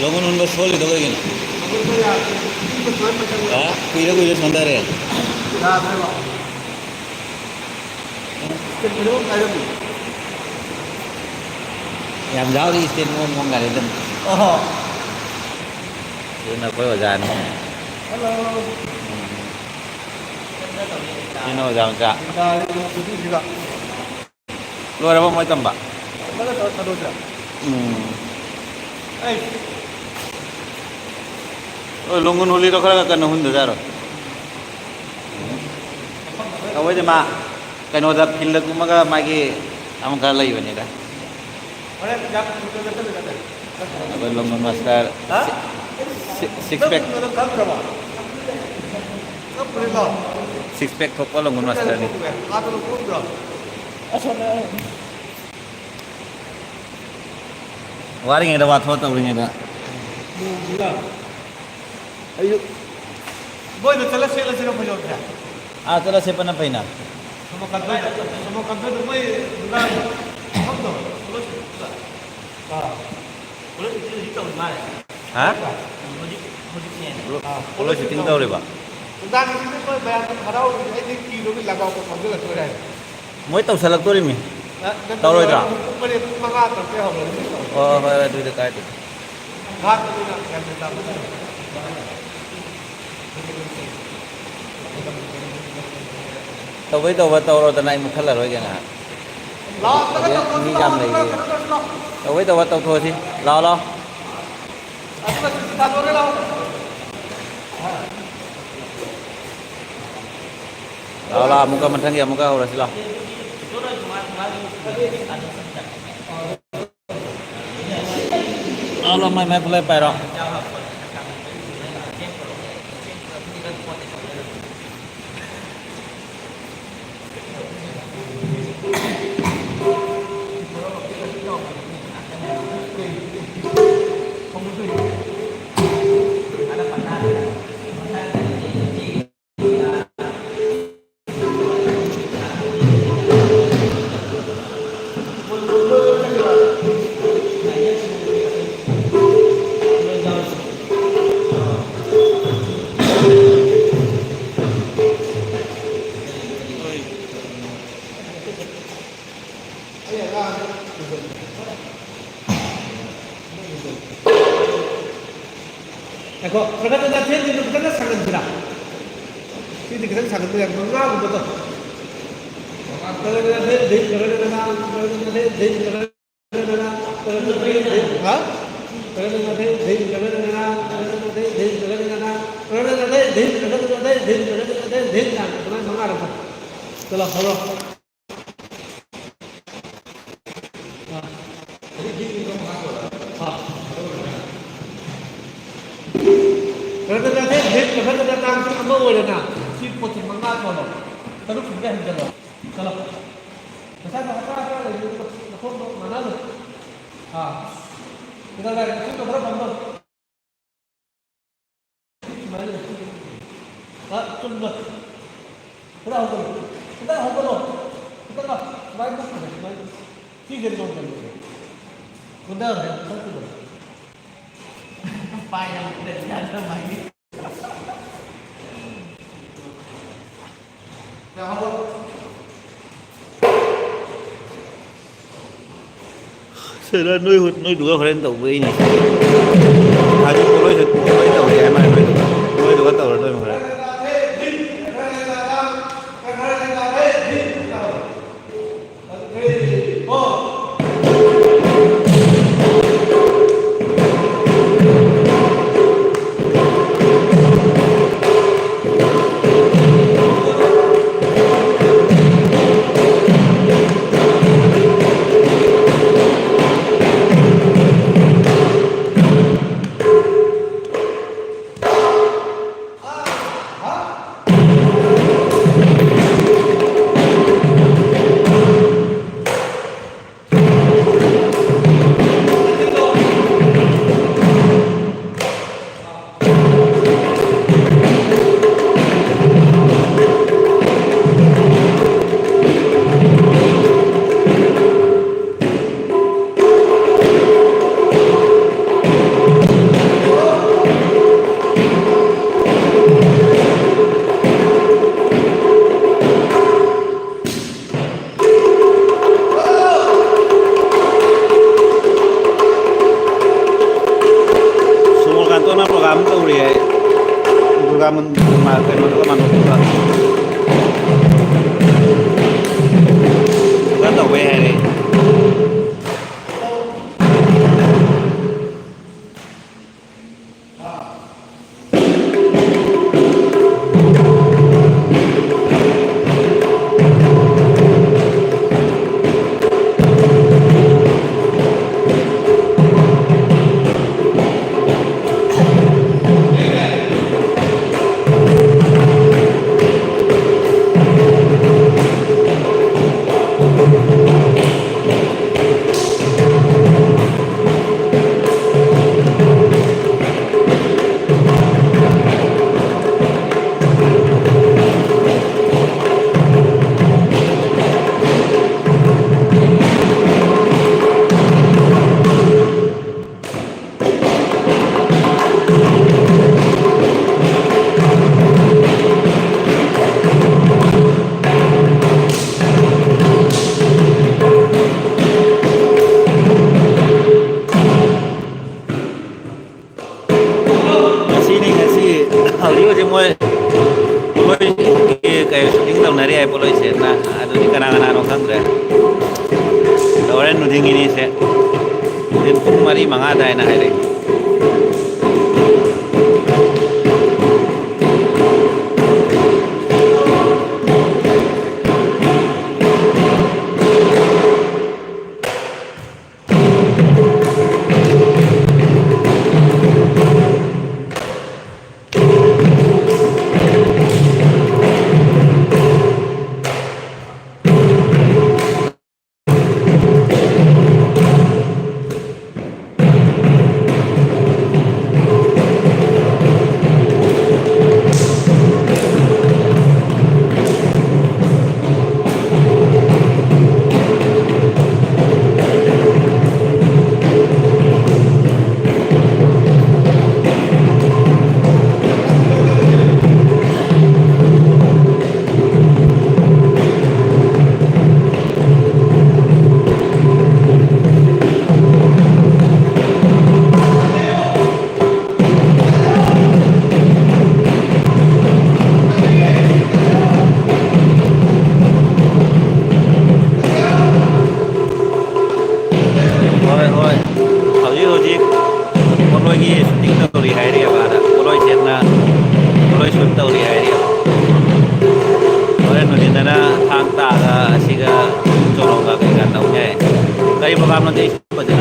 Longon unba soli doga gina. Ah, kuira kuira sandare. Yam jauh di sini mau nggak ada tem. Oh. Ini apa wajan? Halo. Ini wajan cak. Dari itu juga. Lu ada apa mau tambah? Mana tahu aja. Eh. Oh, longon holi to kara kan hundu jaro. Kau aja mak. Kan udah pilek kumaga magi am kala iwan ya. Mana jak itu betul. Abang longon master. Hah? Six pack. Berapa? Six pack kok longon master ni. Atau lu berapa? Asal Waring ada waktu atau waring ada? Gila. Ayo. Boy, itu telah sila sila punya orang. Ah, telah siapa nak pina? Semua kantor tu boy, bukan. Kamu tu, terus. Terus itu tahu mana? Hah? Mudik ni. Kalau syuting tahu lepas. Tentang itu boy, bayar harau ini kilo ni lagau ke kamu tu ada. Mau tahu salak tu ni? Tahu itu? Boleh mangat tapi awak boleh. Oh, itu dekat itu. Gat tu nak kan tahu. Tahu itu tahu orang tanah ibu kalah lagi kan? Ni jam lagi. Tahu itu tahu tu sih. Law. Apa kita boleh law? Law muka mentang ya muka orang silah. Allah mai boleh perak. Eko, mereka tu dah jadi itu kita sangat berat. Ini kita sangat berat, mengaku betul. Kalau kita jadi, kalau kita nak, kalau kita jadi, kalau kita nak, kalau kita jadi, ha? Kalau kita jadi, kalau kita nak, kalau kita jadi, kalau kita nak, kalau kita jadi, kalau kita jadi, kalau kita jadi, kita mengaku. Telah follow. Kalau kita kalau kita datang ke ambil boleh nak, si putih mangat boleh, terus sudah hilang. Kalau kita apa lagi kita foto mana tu? Kita lihat itu berapa benda? Mana? Cuma berapa benda? Kita apa lo? Kita lah, baik tak? Baik. Tiga orang benda. Benda ada satu benda. Apa yang tidak ada main? Yang apa? Saya nuôi đũa Horen tàu với này. Hai chú cô nuôi tàu thì em ai nuôi đũa tàu là nuôi Horen. kayaknya manuk juga juga tau hari ngasih nih ngasih hal itu aja mulai mulai kayak syuting tahun hari apa lo sih nah aduh di kenangan orang kan orang nuding ini sih dan pun mari mangada enak hari thôi thôi hầu như con đôi khi tính tàu đi hay đi à bạn ạ con đôi trên con đôi xuống tàu đi hay đi rồi nó đi ra thang ta ga siga cho nó ga cái tàu nhẹ cái mà làm nó đi bây giờ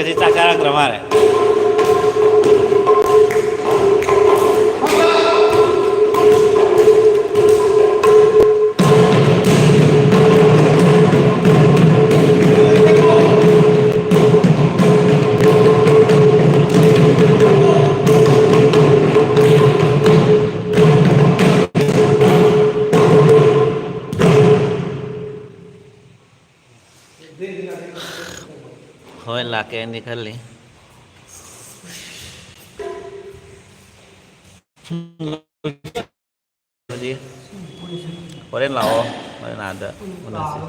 masih cacaran kemarin. Horen laki yang dikali. Jadi, Horen lao, Horen ada. Mana sih?